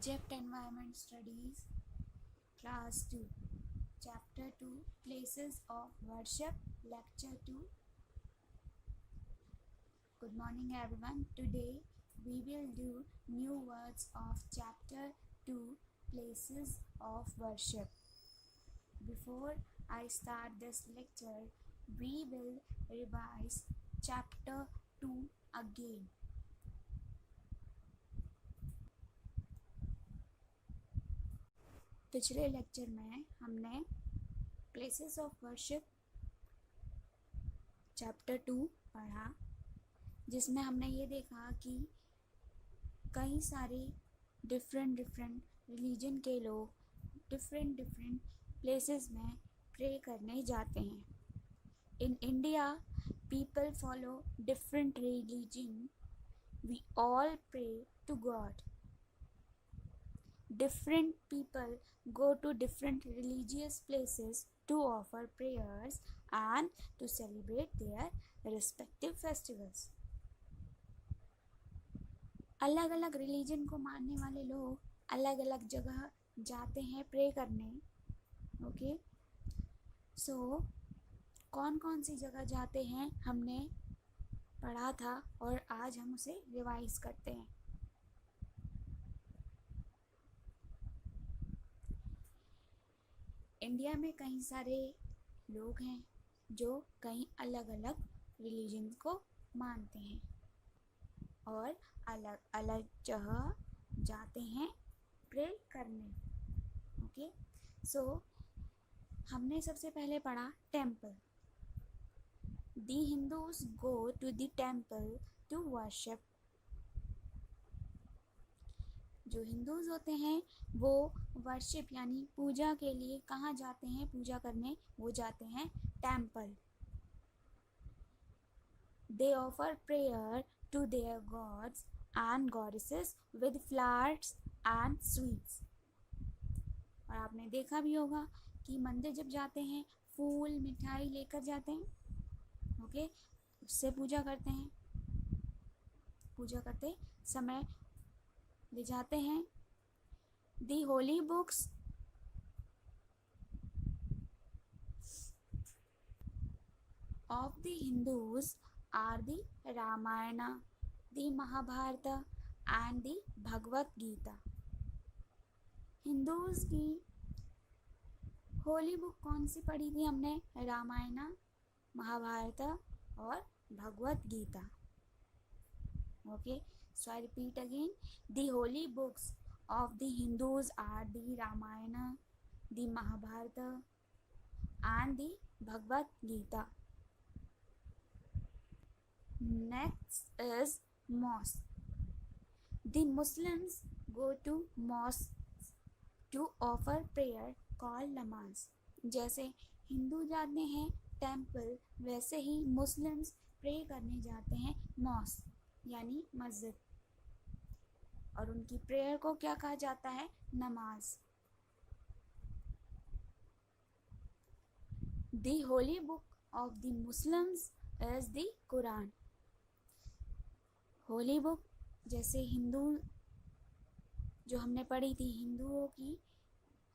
Subject Environment Studies, Class 2, Chapter 2, Places of Worship, Lecture 2. Good morning everyone. Today we will do new words of Chapter 2, Places of Worship. Before I start this lecture, we will revise Chapter 2 again. पिछले lecture में हमने places of worship chapter 2 पढ़ा, जिसमें हमने ये देखा कि कई सारे डिफरेंट रिलीजन के लोग डिफरेंट प्लेसेस में प्रे करने जाते हैं. In India people follow different religion. We all pray to God. Different people go to different religious places to offer prayers and to celebrate their respective festivals. अलग अलग religion को मानने वाले लोग अलग अलग जगह जाते हैं प्रे करने. ओके, सो कौन कौन सी जगह जाते हैं हमने पढ़ा था और आज हम उसे रिवाइज करते हैं. इंडिया में कई सारे लोग हैं जो कई अलग अलग रिलीजन को मानते हैं और अलग अलग जगह जाते हैं प्रे करने. ओके, सो हमने सबसे पहले पढ़ा temple. The Hindus go to the temple to worship. जो हिंदूज होते हैं वो वर्शिप यानी पूजा के लिए कहाँ जाते हैं पूजा करने? वो जाते हैं temple. They offer prayer to their gods and goddesses with flowers and sweets. और आपने देखा भी होगा कि मंदिर जब जाते हैं फूल मिठाई लेकर जाते हैं. ओके, उससे पूजा करते हैं. पूजा करते समय ले जाते हैं. The holy books of the Hindus are the Ramayana, the Mahabharata and the Bhagavad Gita. Hindus की होली बुक कौन सी पढ़ी थी हमने? रामायण, महाभारत और Bhagavad Gita. Okay, so I repeat again, the holy books of the Hindus are the Ramayana, the Mahabharata and the Bhagavad Gita. Next is mosque. The Muslims go to mosques to offer prayer called namaz. जैसे हिंदू जाते हैं temple, वैसे ही Muslims pray करने जाते हैं mask यानी मस्जिद. और उनकी प्रेयर को क्या कहा जाता है? नमाज. The holy book of the Muslims is the Quran. Holi book जैसे हिंदू जो हमने पढ़ी थी, हिंदुओं की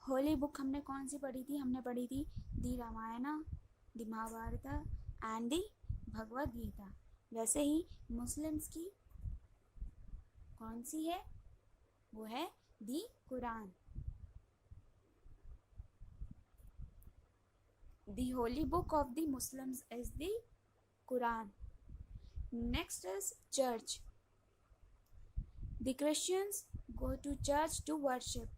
होली बुक हमने कौन सी पढ़ी थी? हमने पढ़ी थी the Ramayana, the Mahabharata and the Bhagavad Gita. वैसे ही मुस्लिम्स की कौन सी है? वो है the Quran. The holy book of the Muslims is the Quran. Next is church. The Christians go to church to worship.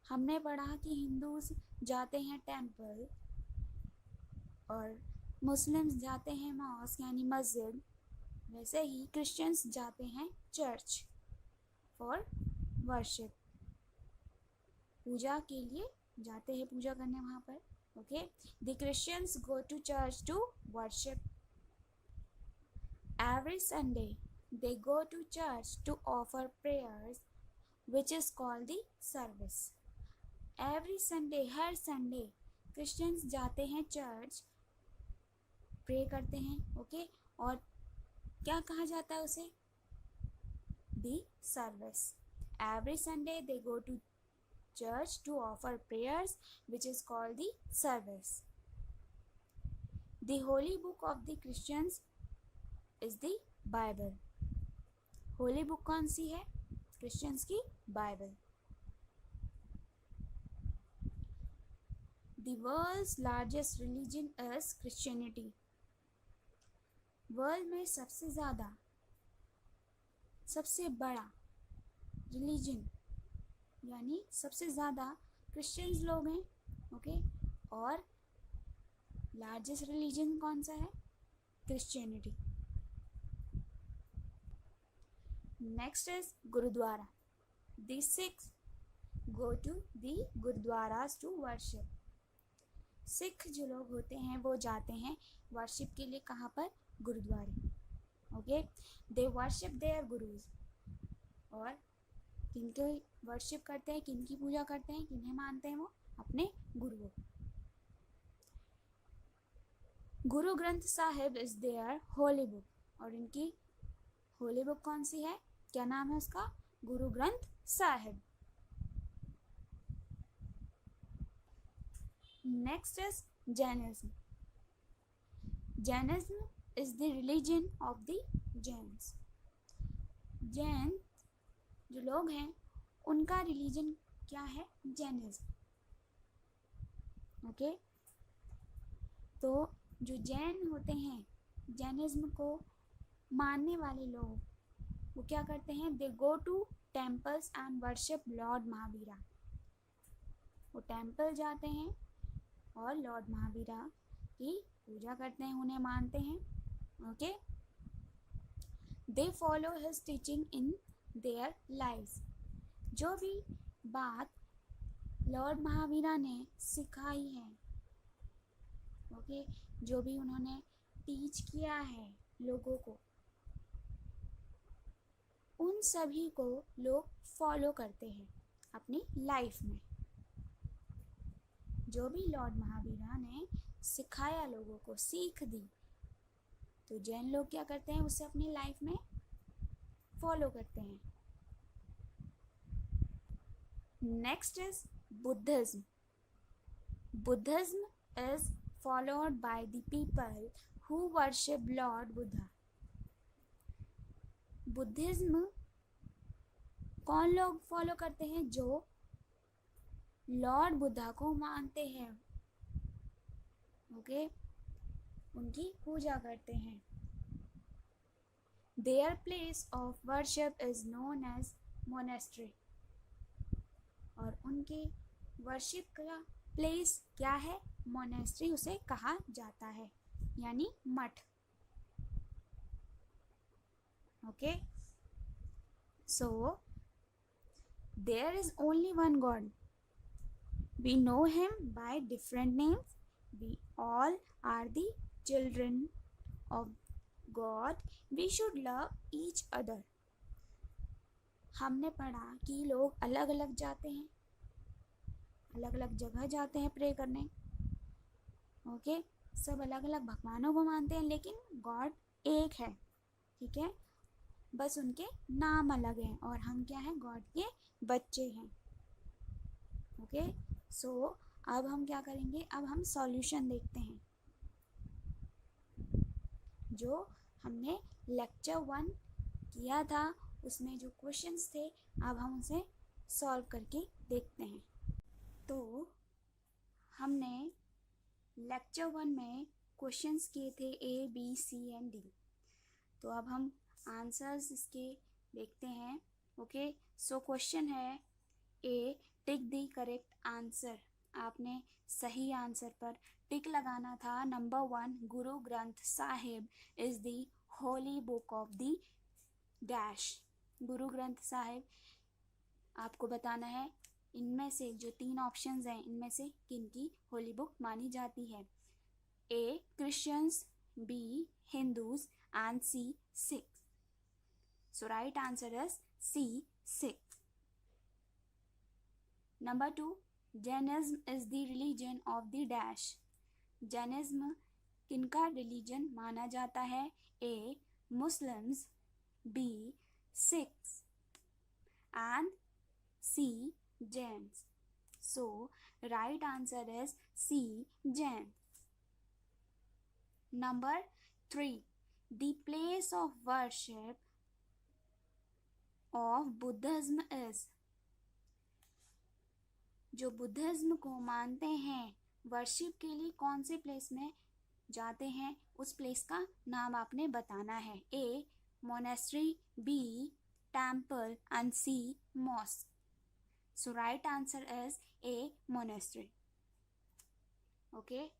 हमने पढ़ा कि हिंदूज जाते हैं टेम्पल और मुस्लिम्स जाते हैं मॉस्क यानी मस्जिद. वैसे ही क्रिश्चियंस जाते हैं चर्च फॉर वर्शिप. पूजा के लिए जाते हैं, पूजा करने वहाँ पर. Okay, the Christians go to church to worship. Every Sunday they go to church to offer prayers which is called the service. Every Sunday, हर संडे क्रिश्चियंस जाते हैं चर्च, प्रे करते हैं. ओके, और क्या कहा जाता है उसे? दी service. Every Sunday they go to church to offer prayers, which is called the service. The holy book of the Christians is the Bible. Holi book कौन सी है? क्रिश्चियंस की Bible. The world's largest religion is Christianity. World में सबसे ज़्यादा, सबसे बड़ा religion यानी सबसे ज़्यादा क्रिश्चियंस लोग हैं. ओके, और लार्जेस्ट रिलीजन कौन सा है? Christianity. Next is gurudwara. The Sikhs go to the gurudwaras to worship. Sikh जो लोग होते हैं वो जाते हैं वर्शिप के लिए. कहाँ पर? गुरुद्वारे. Okay, they worship their gurus. और किनके वर्शिप करते हैं, किनकी पूजा करते हैं, किन्हें मानते हैं? वो अपने गुरुओं. Guru Granth Sahib is their holy book. और इनकी होली बुक कौन सी है? क्या नाम है उसका? गुरु Granth Sahib. Next is Jainism. Jainism is the religion of the Jains. Jain जो लोग हैं उनका रिलीजन क्या है? जैनिज्म. ओके, तो जो जैन होते हैं, जैनिज्म को मानने वाले लोग वो क्या करते हैं? They go to temples and worship Lord Mahavira. वो टेम्पल जाते हैं और लॉर्ड महावीरा की पूजा करते हैं, उन्हें मानते हैं. Okay, they follow his teaching in their lives. जो भी बात लॉर्ड महावीरा ने सिखाई है, ओके, जो भी उन्होंने टीच किया है लोगों को, उन सभी को लोग फॉलो करते हैं अपनी लाइफ में. जो भी लॉर्ड महावीरा ने सिखाया लोगों को, सीख दी, तो जैन लोग क्या करते हैं? उसे अपनी लाइफ में फॉलो करते हैं. Next is Buddhism. Buddhism is followed by the people who worship Lord Buddha. Buddhism कौन लोग फॉलो करते हैं? जो लॉर्ड बुद्धा को मानते हैं. ओके, उनकी पूजा करते हैं. Their place of worship is known as monastery. और उनके वर्शिप का प्लेस क्या है? मोनेस्ट्री उसे कहा जाता है, यानी मठ. Okay, so there is only one God. We know him by different names. We all are the children of God. We should love each other. हमने पढ़ा कि लोग अलग अलग जाते हैं, अलग अलग जगह जाते हैं प्रे करने. ओके, सब अलग अलग भगवानों को मानते हैं, लेकिन गॉड एक है. ठीक है, बस उनके नाम अलग हैं और हम क्या हैं? गॉड के बच्चे हैं. ओके, सो अब हम क्या करेंगे? अब हम सॉल्यूशन देखते हैं. जो हमने लेक्चर 1 किया था उसमें जो क्वेश्चंस थे, अब हम उसे सॉल्व करके देखते हैं. तो हमने लेक्चर 1 में क्वेश्चंस किए थे A, B, C and D. तो अब हम आंसर्स इसके देखते हैं. ओके, सो क्वेश्चन है A, tick the correct answer. आपने सही आंसर पर टिक लगाना था. Number 1, Guru Granth Sahib is the holy book of the dash. गुरु ग्रंथ साहिब आपको बताना है इनमें से जो 3 ऑप्शंस हैं, इनमें से किनकी होली बुक मानी जाती है? A, Christians, B, Hindus and C, Sikh. So right answer is C, Sikh. Number 2, Jainism is the religion of the dash. Jainism किनका रिलीजन माना जाता है? A, Muslims, B, Sikhs and C. Jains. So right answer is C. Jain. Number 3. The place of worship of Buddhism is. जो Buddhism को मानते हैं, worship के लिए कौन से प्लेस में जाते हैं, उस प्लेस का नाम आपने बताना है. A. Monastery, B. Temple and C. Mosque. So right answer is A. Monastery. Okay.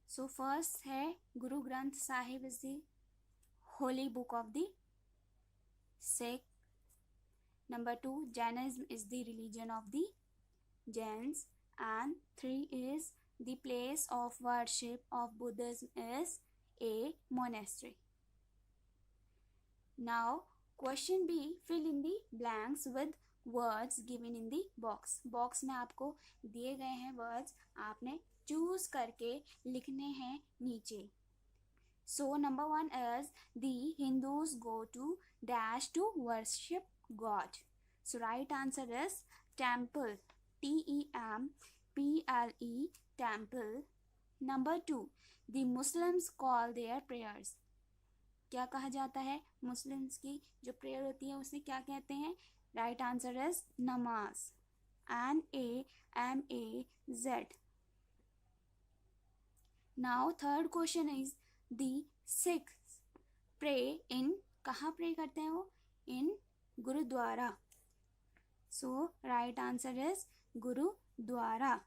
So first है Guru Granth Sahib is the holy book of the Sikh. Number 2, Jainism is the religion of the Jains. And 3 is the place of worship of Buddhism is a monastery. Now, question B, fill in the blanks with words given in the box. Box में आपको दिए गए हैं words, आपने choose करके लिखने हैं नीचे. So, number 1 is the Hindus go to dash to worship God. So right answer is temple. Temple. Temple. Number 2, the Muslims call their prayers. क्या कहा जाता है? मुस्लिम्स की जो प्रेयर होती है उसे क्या कहते हैं? राइट आंसर इज नमाज. NAMAZ. Now third question is the Sikhs pray in. कहाँ प्रे करते हैं वो? In gurdwara. So right answer is gurdwara.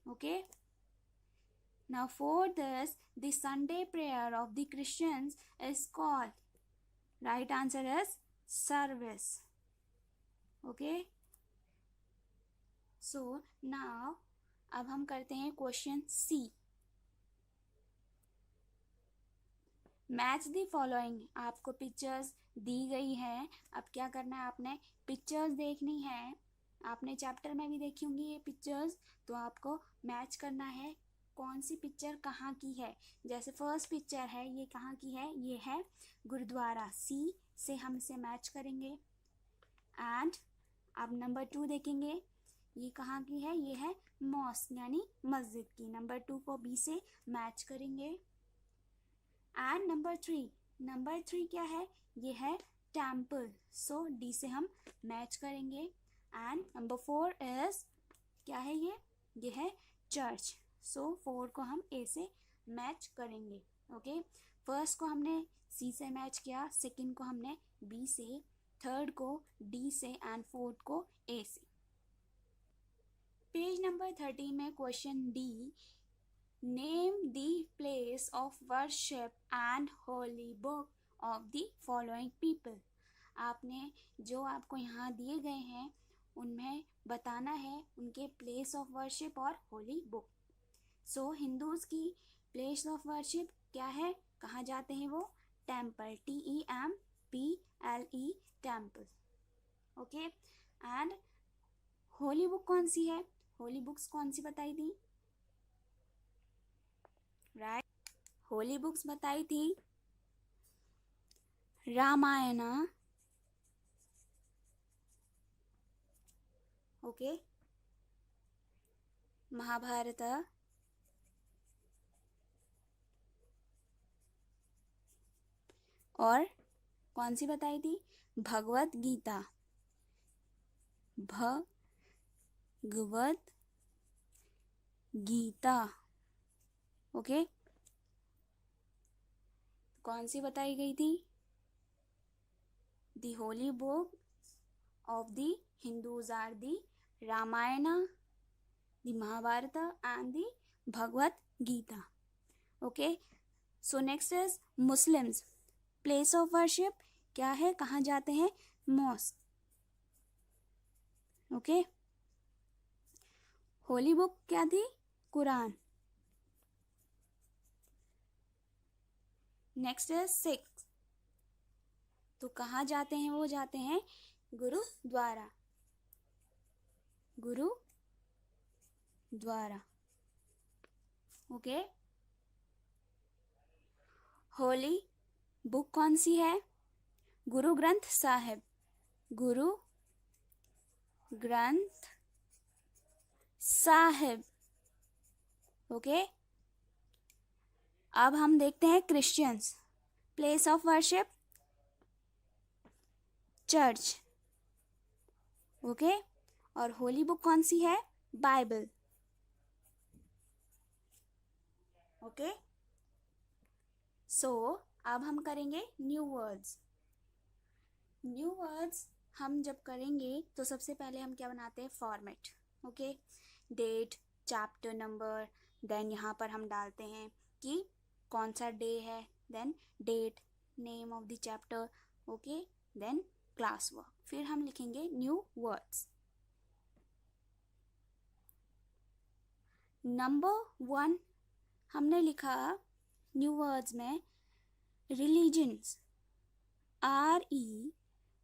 Okay. Now fourth is the Sunday prayer of the Christians is called. Right answer is service. Okay. So now अब हम करते हैं question C. Match the following. आपको pictures दी गई है. अब क्या करना है, आपने पिक्चर्स देखनी है. आपने चैप्टर में भी देखी होंगी ये पिक्चर्स, तो आपको मैच करना है कौन सी पिक्चर कहाँ की है. जैसे फर्स्ट पिक्चर है, ये कहाँ की है? ये है गुरुद्वारा. सी से हम इसे मैच करेंगे. एंड अब नंबर 2 देखेंगे, ये कहाँ की है? ये है मॉस्क यानी मस्जिद की. नंबर 2 को बी से मैच करेंगे. एंड नंबर 3 क्या है? ये है टेम्पल. सो डी से हम मैच करेंगे. एंड नंबर 4 इज क्या है? ये है चर्च. सो 4 को हम ए से मैच करेंगे. ओके. फर्स्ट को हमने सी से मैच किया, सेकंड को हमने बी से, थर्ड को डी से एंड फोर्थ को ए से. पेज नंबर 30 में question D, name the place of worship and Holi book of the following people. आपने जो आपको यहाँ दिए गए हैं उनमें बताना है उनके प्लेस ऑफ वर्शिप और होली बुक. सो हिंदूज की प्लेस ऑफ वर्शिप क्या है? कहाँ जाते हैं वो? Temple. TEMPLE temple. Okay. And Holi book कौन सी है? होली बुक्स कौन सी बताई थी? राइट. होली बुक्स बताई थी रामायण. ओके. महाभारत और कौन सी बताई थी? भगवत गीता. भगवत गीता. ओके. कौन सी बताई गई थी? The holy book of the Hindus are the Ramayana, the Mahabharata and the Bhagavad Gita. Okay. So next is Muslims. Place of worship क्या है? कहाँ जाते हैं? मॉस्क. ओके. होली बुक क्या थी? कुरान. Next is six. तो कहाँ जाते हैं? वो जाते हैं gurudwara. Gurudwara. Okay. Holy book कौन सी है? गुरु ग्रंथ साहिब. गुरु ग्रंथ साहिब। ओके, अब हम देखते हैं Christians. Place of worship church. Okay, और होली बुक कौन सी है? बाइबल। ओके, सो अब हम करेंगे न्यू वर्ड्स। न्यू वर्ड्स हम जब करेंगे तो सबसे पहले हम क्या बनाते हैं? Format. Okay, date, chapter number, then यहाँ पर हम डालते हैं कि कौन सा डे है, then date, name of the chapter, okay, then class work, फिर हम लिखेंगे न्यू वर्ड्स। नंबर 1 हमने लिखा न्यू वर्ड्स में religions,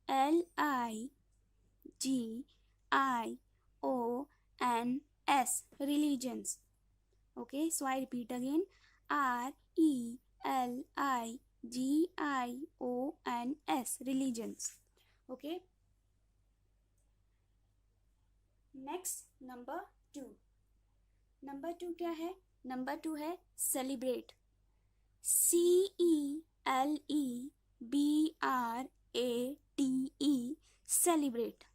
RELIGIONS, religions. Okay, so I repeat again, RELIGIONS, religions. Okay, next number 2 क्या है? नंबर 2 है celebrate, CELEBRATE, celebrate,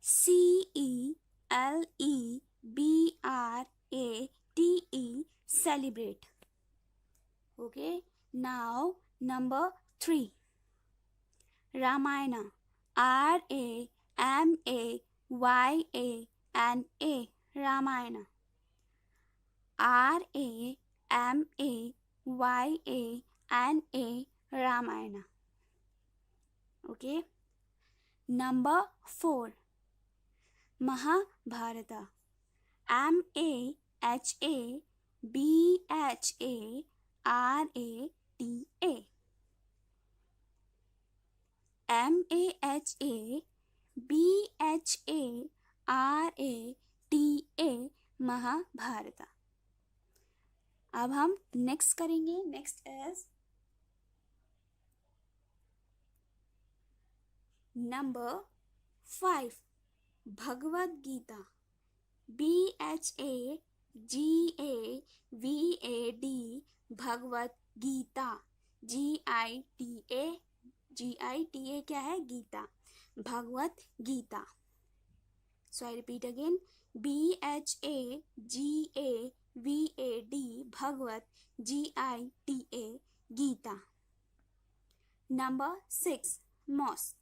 CELEBRATE, celebrate. Okay, now number 3 Ramayana, RAMAYANA, Ramayana, RAMAYANA, Ramayana. Okay, number 4 Mahabharata, MAHABHARATA, MAHABHARATA, Mahabharata. अब हम next करेंगे, next is number 5 Bhagavad Gita, BHAGAVAD, Bhagavad Gita, GITA क्या है? Gita, Bhagavad Gita. So I repeat again, BHAGAVAD, Bhagavad, GITA, Gita. Number 6 mosque,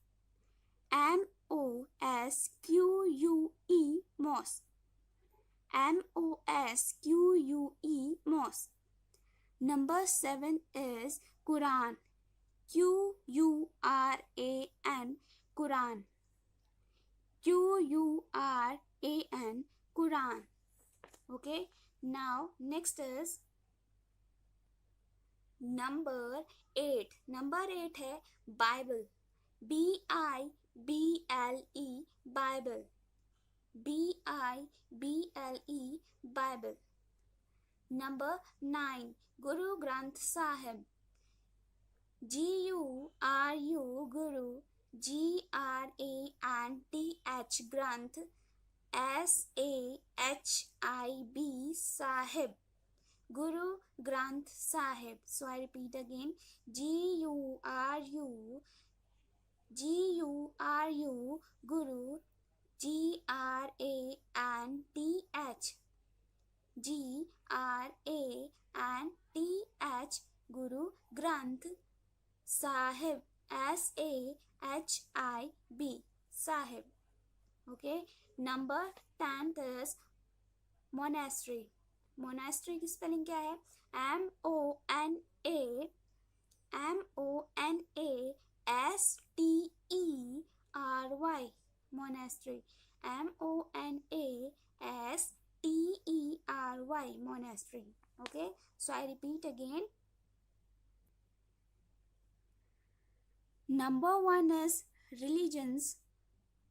MOSQUE, mosque, MOSQUE, mosque. Number 7 is Quran, QURAN, Quran, QURAN, Quran. Okay, now next is number 8 है Bible, BIBLE, Bible, BIBLE, Bible. Number 9 Guru Granth Sahib, GURU, Guru, GRANTH, Granth, SAHIB, Sahib, Guru Granth Sahib. So I repeat again, GURU, Guru, GRANTH, Guru Granth Sahib, SAHIB, Sahib. Okay, number 10 is monastery. Monastery की spelling क्या है? MONASTERY, monastery, MONASTERY, monastery. Okay, so I repeat again. Number 1 is religions,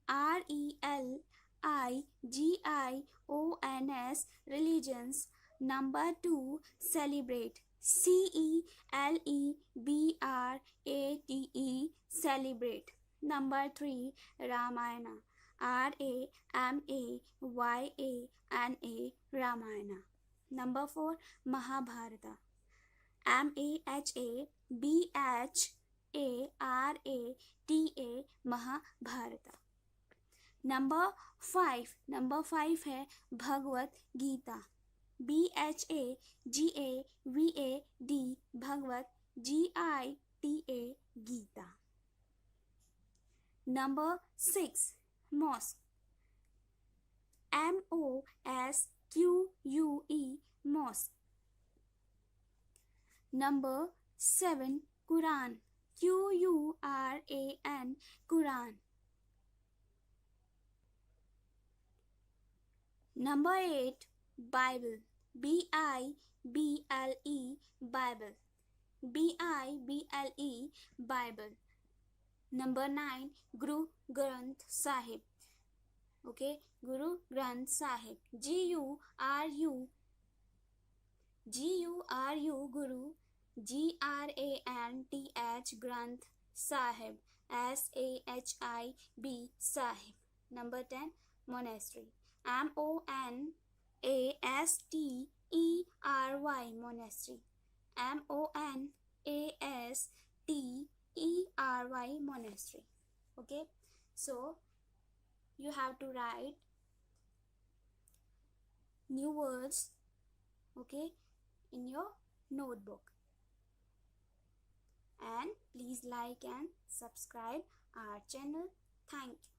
RELIGIONS, religions. Number 2 celebrate, CELEBRATE, celebrate. Number 3, Ramayana. Ramayana, Number 4, Mahabharata. Mahabharata, Mahabharata. Number 5 है Bhagavad Gita. BHAGAVAD, Bhagavad, GITA, Gita. Number 6, mosque. MOSQUE, mosque. Number 7, Quran. QURAN, Quran. Number 8, Bible. BIBLE, Bible. BIBLE, Bible. Number 9, Guru Granth Sahib. Okay, Guru Granth Sahib. GURU, Guru. GRANTH, Granth Sahib. SAHIB, Sahib. Number 10, Monastery. MONASTERY, monastery. MONASTERY, monastery. Okay, so you have to write new words, okay, in your notebook. And please like and subscribe our channel. Thank you.